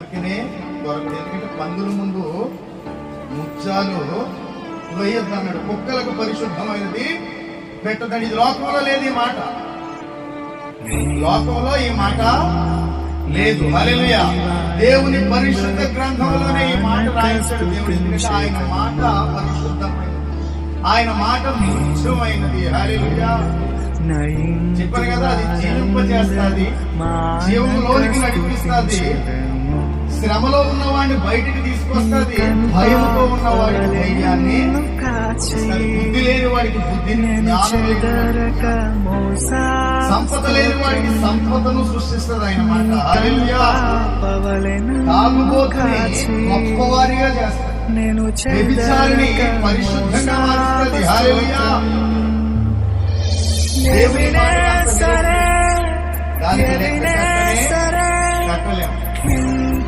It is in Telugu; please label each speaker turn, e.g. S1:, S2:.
S1: ఊరికనే దొరకదు. ఎందుకంటే పందుల ముందు ముత్యాలు వేయద్దు అన్నాడు. కుక్కలకు పరిశుద్ధమైనది పెట్టదండి. ఇది లోకంలో లేదు ఈ మాట, లోకంలో ఈ మాట లేదు. హల్లెలూయా. దేవుని పరిశుద్ధ గ్రంథంలోనే ఈ మాట రాయించాడు దేవుడు. ఎందుకంటే ఆయన మాట పరిశుద్ధమైనది, ఆయన మాట ముఖ్యమైనది. హల్లెలూయా. చెప్పాను కదా, అది జీవింపజేస్తుంది, జీవంలోనికి నడిపిస్తుంది, శ్రమలో ఉన్నవాడిని బయటికి తీసుకొస్తుంది, భయంతో ఉన్నవాడికి ధైర్యాన్ని, బుద్ధి లేని వాడికి బుద్ధిని, సంపద లేని వాడికి సంపదను సృష్టిస్తుంది ఆయన మాట. హల్లెలూయా. తాగుబోతుని గొప్పవారిగా చేస్తుంది, వ్యభిచారిని పరిశుద్ధంగా మారుస్తుంది. హల్లెలూయా. దేవుని మాట దానికి కట్టలేము.